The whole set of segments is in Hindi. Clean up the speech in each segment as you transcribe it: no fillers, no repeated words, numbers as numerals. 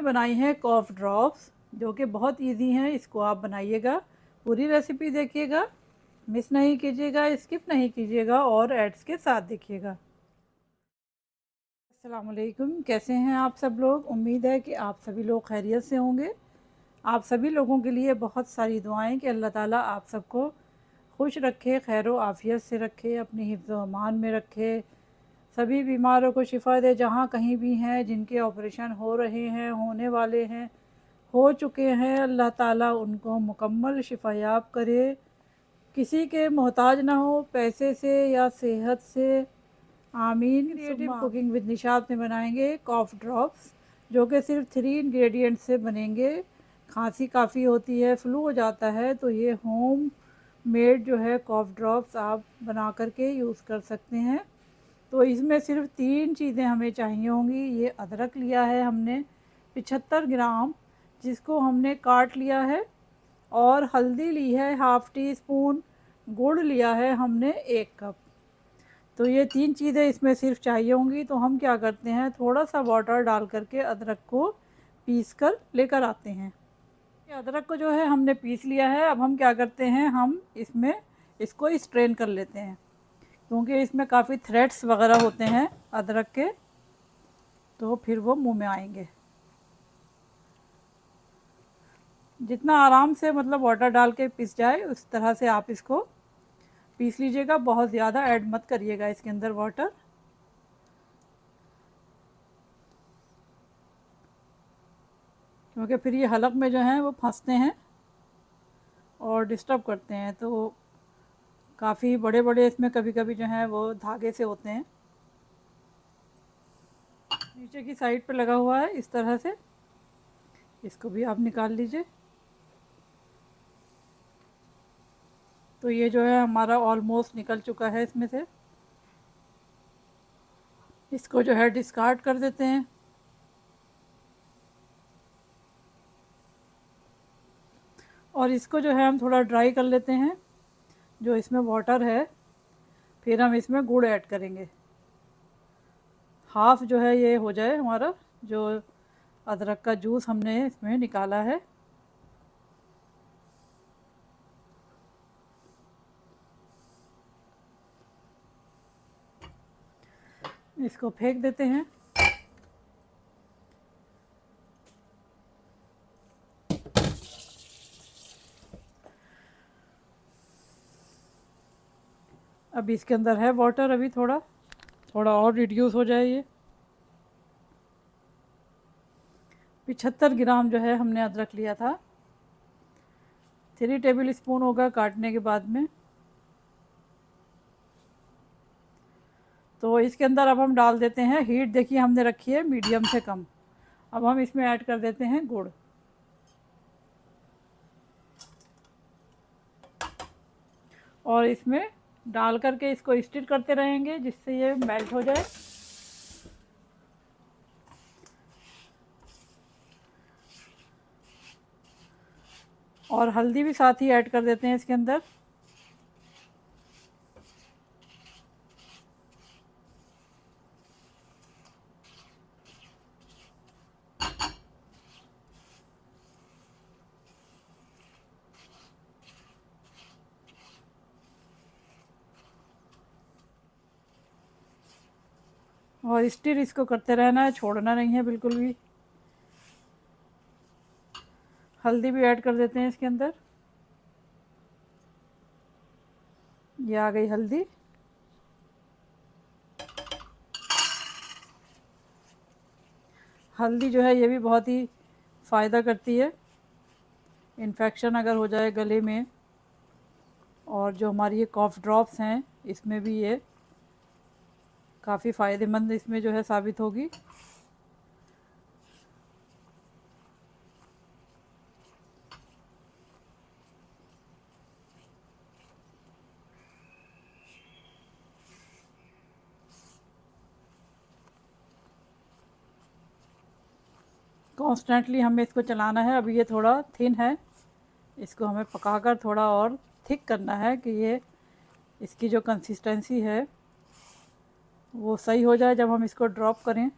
हमने बनाई है कॉफ़ ड्रॉप्स, जो कि बहुत इजी हैं। इसको आप बनाइएगा, पूरी रेसिपी देखिएगा, मिस नहीं कीजिएगा, स्किप नहीं कीजिएगा और एड्स के साथ देखिएगा। अस्सलाम वालेकुम, कैसे हैं आप सब लोग? उम्मीद है कि आप सभी लोग खैरियत से होंगे। आप सभी लोगों के लिए बहुत सारी दुआएं कि अल्लाह ताला आप सबको खुश रखे, खैर व आफ़ियत से रखे, अपनी हिफ्ज़ व अमान में रखे, सभी बीमारों को शिफ़ा दे जहाँ कहीं भी हैं, जिनके ऑपरेशन हो रहे हैं, होने वाले हैं, हो चुके हैं, अल्लाह ताला उनको मुकम्मल शिफ़ायाब करे, किसी के मोहताज ना हो पैसे से या सेहत से, आमीन। क्रिएटिव कुकिंग विद निशात में बनाएंगे कॉफ़ ड्रॉप्स, जो कि सिर्फ 3 इंग्रेडिएंट से बनेंगे। खांसी काफ़ी होती है, फ्लू हो जाता है, तो ये होम मेड जो है कॉफ़ ड्रॉप्स आप बना करके यूज़ कर सकते हैं। तो इसमें सिर्फ 3 चीज़ें हमें चाहिए होंगी। ये अदरक लिया है हमने 75 ग्राम, जिसको हमने काट लिया है, और हल्दी ली है हाफ़ टी स्पून, गुड़ लिया है हमने 1 कप। तो ये 3 चीज़ें इसमें सिर्फ चाहिए होंगी। तो हम क्या करते हैं, थोड़ा सा वाटर डाल करके अदरक को पीस कर लेकर आते हैं। ये अदरक को जो है हमने पीस लिया है। अब हम क्या करते हैं, हम इसमें इसको स्ट्रेन कर लेते हैं, क्योंकि इसमें काफ़ी थ्रेड्स वगैरह होते हैं अदरक के, तो फिर वो मुंह में आएंगे। जितना आराम से मतलब वाटर डाल के पिस जाए उस तरह से आप इसको पीस लीजिएगा। बहुत ज़्यादा ऐड मत करिएगा इसके अंदर वाटर, क्योंकि फिर ये हलक में जो हैं वो फंसते हैं और डिस्टर्ब करते हैं। तो काफ़ी बड़े बड़े इसमें कभी कभी जो हैं वो धागे से होते हैं। नीचे की साइड पे लगा हुआ है इस तरह से, इसको भी आप निकाल लीजिए। तो ये जो है हमारा ऑलमोस्ट निकल चुका है इसमें से। इसको जो है डिस्कार्ड कर देते हैं। और इसको जो है हम थोड़ा ड्राई कर लेते हैं, जो इसमें वाटर है। फिर हम इसमें गुड़ ऐड करेंगे, हाफ़ जो है ये हो जाए हमारा जो अदरक का जूस हमने इसमें निकाला है। इसको फेंक देते हैं। अब इसके अंदर है वाटर, अभी थोड़ा थोड़ा और रिड्यूस हो जाए। ये 75 ग्राम जो है हमने अदरक लिया था, 3 टेबल स्पून होगा काटने के बाद में। तो इसके अंदर अब हम डाल देते हैं, हीट देखिए हमने रखी है मीडियम से कम। अब हम इसमें ऐड कर देते हैं गुड़, और इसमें डाल करके इसको स्टिर करते रहेंगे जिससे ये मेल्ट हो जाए। और हल्दी भी साथ ही ऐड कर देते हैं इसके अंदर। और स्टिर इसको करते रहना है, छोड़ना नहीं है बिल्कुल भी। हल्दी भी ऐड कर देते हैं इसके अंदर। ये आ गई हल्दी। हल्दी जो है ये भी बहुत ही फ़ायदा करती है, इन्फेक्शन अगर हो जाए गले में। और जो हमारी ये कॉफ़ ड्रॉप्स हैं इसमें भी ये काफ़ी फ़ायदेमंद इसमें जो है साबित होगी। कॉन्स्टेंटली हमें इसको चलाना है। अभी ये थोड़ा थिन है, इसको हमें पकाकर थोड़ा और थिक करना है कि ये इसकी जो कंसिस्टेंसी है वो सही हो जाए जब हम इसको ड्रॉप करें।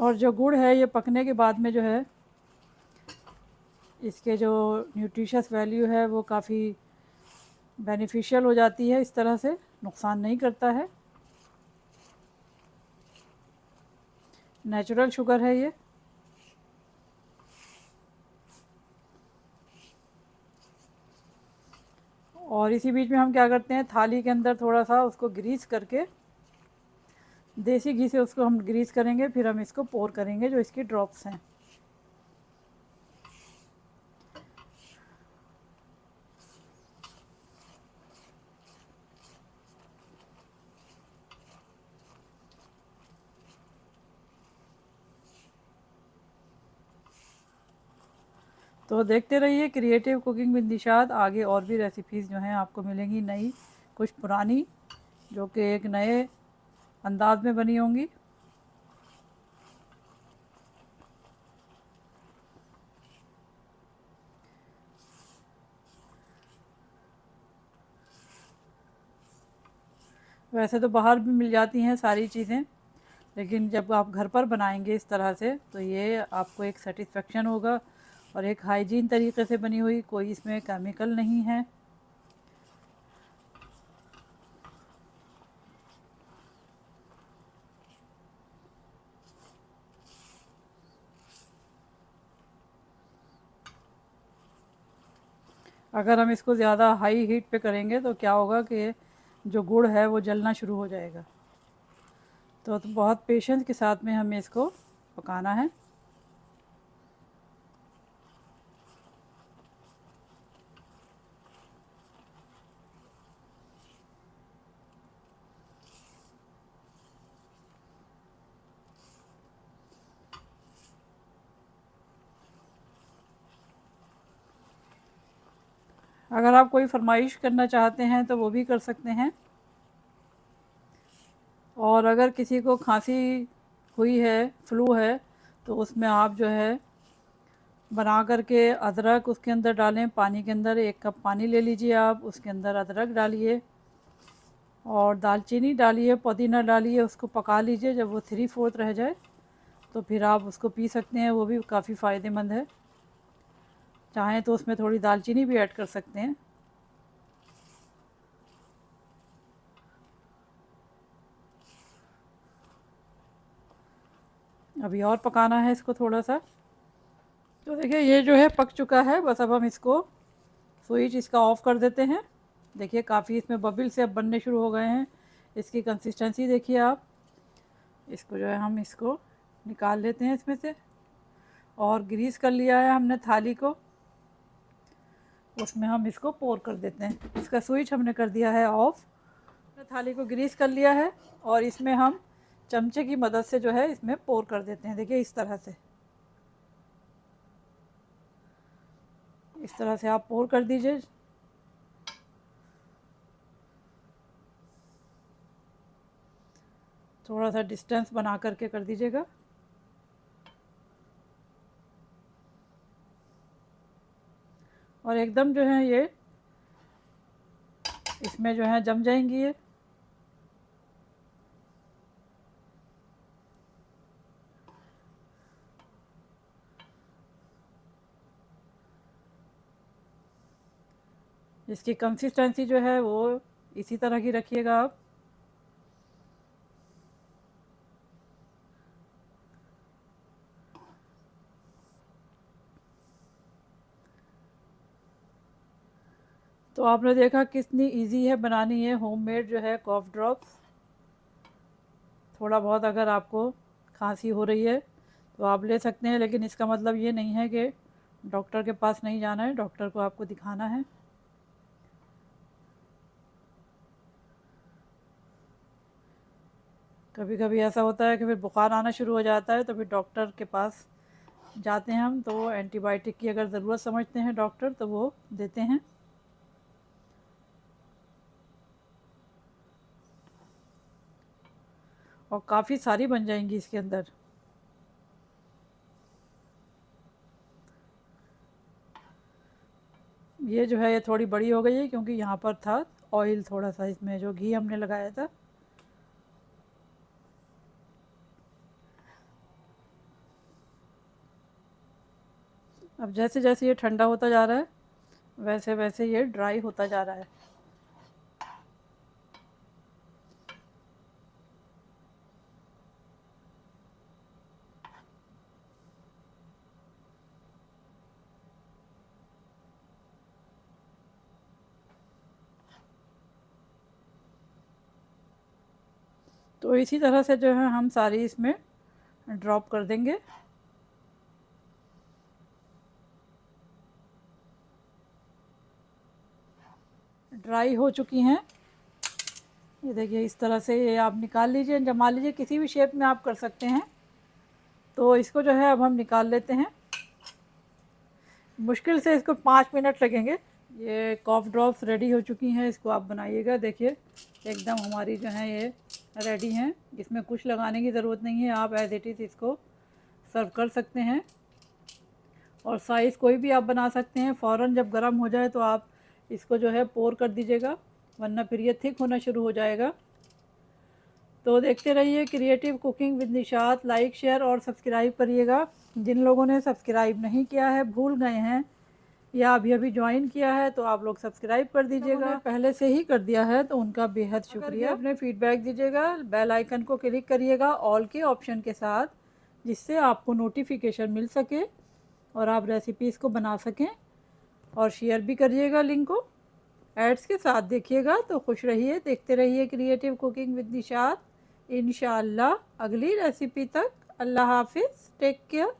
और जो गुड़ है ये पकने के बाद में जो है इसके जो न्यूट्रिशस वैल्यू है वो काफ़ी बेनिफिशियल हो जाती है, इस तरह से नुकसान नहीं करता है। नेचुरल शुगर है ये। और इसी बीच में हम क्या करते हैं, थाली के अंदर थोड़ा सा उसको ग्रीस करके, देसी घी से उसको हम ग्रीस करेंगे, फिर हम इसको पोर करेंगे जो इसकी ड्रॉप्स हैं। तो देखते रहिए क्रिएटिव कुकिंग विद निशात। आगे और भी रेसिपीज़ जो हैं आपको मिलेंगी, नई कुछ पुरानी, जो कि एक नए अंदाज में बनी होंगी। वैसे तो बाहर भी मिल जाती हैं सारी चीज़ें, लेकिन जब आप घर पर बनाएंगे इस तरह से तो ये आपको एक सेटिस्फेक्शन होगा, और एक हाइजीन तरीके से बनी हुई, कोई इसमें केमिकल नहीं है। अगर हम इसको ज़्यादा हाई हीट पे करेंगे तो क्या होगा कि जो गुड़ है वो जलना शुरू हो जाएगा। तो बहुत पेशेंस के साथ में हमें इसको पकाना है। अगर आप कोई फरमाइश करना चाहते हैं तो वो भी कर सकते हैं। और अगर किसी को खांसी हुई है, फ्लू है, तो उसमें आप जो है बना करके अदरक उसके अंदर डालें, पानी के अंदर 1 कप पानी ले लीजिए आप, उसके अंदर अदरक डालिए और दालचीनी डालिए, पुदीना डालिए, उसको पका लीजिए। जब वो 3/4 रह जाए तो फिर आप उसको पी सकते हैं, वो भी काफ़ी फ़ायदेमंद है। चाहें तो उसमें थोड़ी दालचीनी भी ऐड कर सकते हैं। अभी और पकाना है इसको थोड़ा सा। तो देखिए ये जो है पक चुका है, बस अब हम इसको स्विच इसका ऑफ़ कर देते हैं। देखिए काफ़ी इसमें बबल से अब बनने शुरू हो गए हैं। इसकी कंसिस्टेंसी देखिए आप। इसको जो है हम इसको निकाल लेते हैं इसमें से, और ग्रीस कर लिया है हमने थाली को, उसमें हम इसको पोर कर देते हैं। इसका स्विच हमने कर दिया है ऑफ़। थाली को ग्रीस कर लिया है और इसमें हम चमचे की मदद से जो है इसमें पोर कर देते हैं। देखिए इस तरह से, इस तरह से आप पोर कर दीजिए। थोड़ा सा डिस्टेंस बना करके कर दीजिएगा। और एकदम जो है ये इसमें जो है जम जाएंगी ये। इसकी कंसिस्टेंसी जो है वो इसी तरह की रखिएगा आप। तो आपने देखा कितनी इजी है बनानी है होममेड जो है कॉफ़ ड्रॉप्स। थोड़ा बहुत अगर आपको खांसी हो रही है तो आप ले सकते हैं, लेकिन इसका मतलब ये नहीं है कि डॉक्टर के पास नहीं जाना है, डॉक्टर को आपको दिखाना है। कभी कभी ऐसा होता है कि फिर बुखार आना शुरू हो जाता है, तो फिर डॉक्टर के पास जाते हैं हम, तो एंटीबायोटिक की अगर ज़रूरत समझते हैं डॉक्टर तो वो देते हैं। और काफ़ी सारी बन जाएंगी इसके अंदर। ये जो है ये थोड़ी बड़ी हो गई है क्योंकि यहाँ पर था ऑयल थोड़ा सा, इसमें जो घी हमने लगाया था। अब जैसे जैसे ये ठंडा होता जा रहा है वैसे वैसे ये ड्राई होता जा रहा है। तो इसी तरह से जो है हम सारी इसमें ड्रॉप कर देंगे। ड्राई हो चुकी हैं ये, देखिए इस तरह से ये आप निकाल लीजिए, जमा लीजिए, किसी भी शेप में आप कर सकते हैं। तो इसको जो है अब हम निकाल लेते हैं। मुश्किल से इसको 5 मिनट लगेंगे। ये कॉफ़ ड्रॉप्स रेडी हो चुकी हैं, इसको आप बनाइएगा। देखिए एकदम हमारी जो है ये रेडी हैं, इसमें कुछ लगाने की ज़रूरत नहीं है, आप एज इट इज़ इसको सर्व कर सकते हैं। और साइज़ कोई भी आप बना सकते हैं। फ़ौरन जब गर्म हो जाए तो आप इसको जो है पोर कर दीजिएगा, वरना फिर ये थिक होना शुरू हो जाएगा। तो देखते रहिए creative cooking with Nishat. Like share और सब्सक्राइब करिएगा। जिन लोगों ने सब्सक्राइब नहीं किया है, भूल गए हैं या अभी अभी ज्वाइन किया है, तो आप लोग सब्सक्राइब कर दीजिएगा। पहले से ही कर दिया है तो उनका बेहद शुक्रिया। अपने फीडबैक दीजिएगा, बेल आइकन को क्लिक करिएगा ऑल के ऑप्शन के साथ, जिससे आपको नोटिफिकेशन मिल सके और आप रेसिपीज़ को बना सकें। और शेयर भी करिएगा लिंक को, एड्स के साथ देखिएगा। तो खुश रहिए, देखते रहिए क्रिएटिव कुकिंग विद निशात। इंशाअल्लाह अगली रेसिपी तक अल्लाह हाफिज़, टेक केयर।